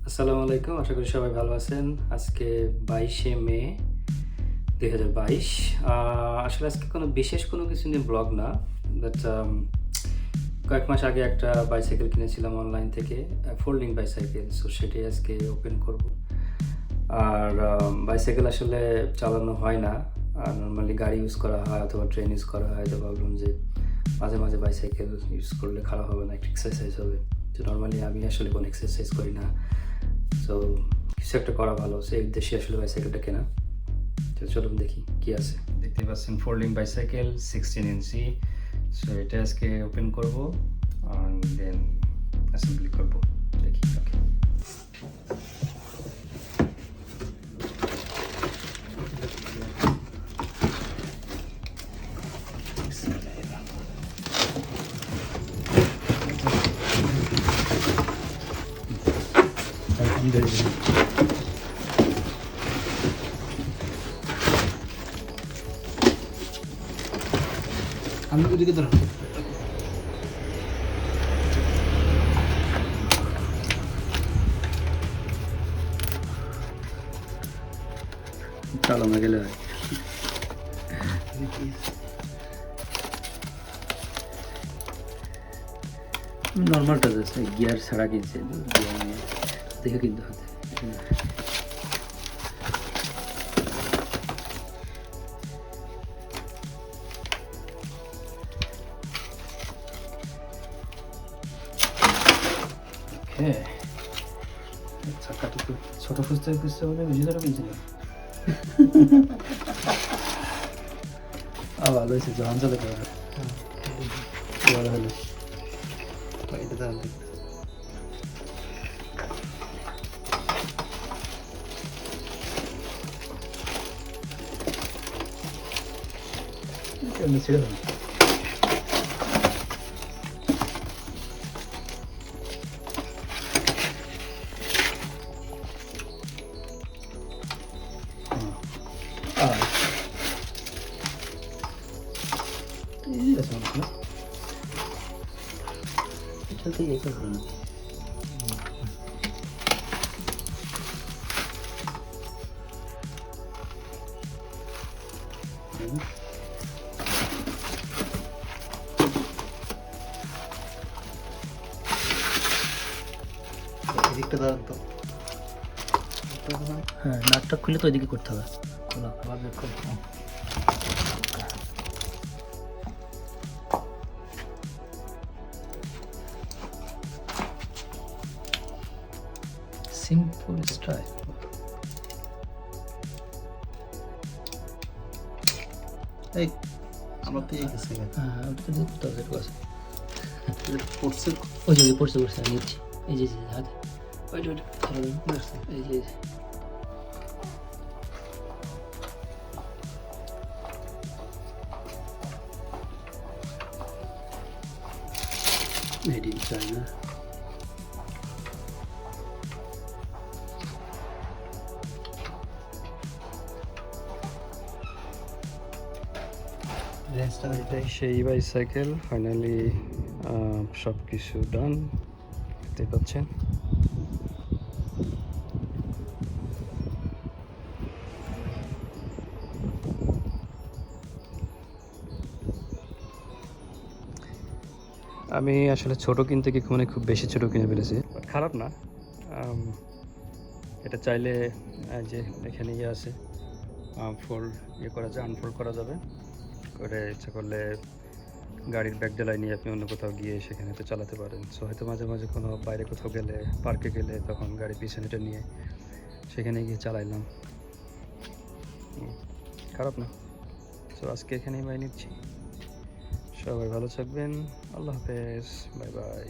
আসসালামু আলাইকুম। আশা করি সবাই ভালো আছেন। আজকে ২২শে মে ২০২২। আসলে আজকে বিশেষ কোনো কিছু নিয়ে ব্লগ না। বাট কয়েক মাস আগে একটা বাইসাইকেল কিনেছিলাম অনলাইন থেকে, ফোল্ডিং বাইসাইকেল। সো সেটাই আজকে ওপেন করব। আর বাইসাইকেল আসলে চালানো হয় না। নরমালি গাড়ি ইউজ করা হয় অথবা ট্রেন ইউজ করা হয়। তো ভাবলাম যে মাঝে, মাঝে বাইসাইকেল ইউজ করলে খারাপ হবে না, একটা এক্সারসাইজ হবে। তো নরমালি আমি আসলে কোনো এক্সারসাইজ করি না। সো কিছু একটা করা ভালো, সেই উদ্দেশ্যে আসলে বাইসাইকেলটা কেনা। তো চলুন দেখি কি আছে। দেখতে পাচ্ছেন ফোল্ডিং বাইসাইকেল 16 ইঞ্চি। সো এটা আজকে ওপেন করব অ্যান্ড দেন অ্যাসেম্বলি করব। দেখি ওকে। আলহামদুলিল্লাহ। আমি ওদিকে ধরো। চালানো গেলে হয়। নর্মালটা জাস্ট গিয়ার ছাড়া কিনছে, গিয়ার নিয়ে দেখে কিনতে হবে। ওকে, চাকাটা একটু ছোটো খুঁজতে খুঁজতে বলে বেশি ধরে কিনছিলাম। ভালো হয়েছে, যখন চলে যাবে বড় হলো। এটা দাও। এমনি ছেড়ে দেন। এখান থেকে একা হবে না। এদিকটা দাঁড়ান তো। হ্যাঁ, নাটটা খুলে তো ওইদিকে করতে হবে। আবার বের করবো। Simple style. এই আমরা তো এই গেছি হ্যাঁ, ওটা তো করতে হবে, এরকম আছে। পড়ছে ওই যে পড়ছে পড়ছে, আমি নিচ্ছি। এই যে হাতে ওইটা ওইটা এই যে মেড ইন চায়না। রেঞ্জটা এটাই সেই বাইসাইকেল। ফাইনালি সব কিছু ডান, দেখতে পাচ্ছেন। আমি আসলে ছোট কিনতে গিয়ে খুব বেশি ছোট কিনে ফেলেছি, বাট খারাপ না। এটা চাইলে যে এখানে ইয়ে আছে, ফোল্ড করা যায়, আনফোল্ড করা যাবে। করে ইচ্ছা করলে গাড়ির ব্যাক ডেলায় নিয়ে আপনি অন্য কোথাও গিয়ে সেখানে তো চালাতে পারেন। সো হয়তো মাঝে মাঝে কোনো বাইরে কোথাও গেলে, পার্কে গেলে, তখন গাড়ি পিছনেটা নিয়ে সেখানে গিয়ে চালাইলাম। খারাপ না। সো আজকে এখানেই বাই নিচ্ছি। সবাই ভালো থাকবেন। আল্লাহ হাফেজ, বাই বাই।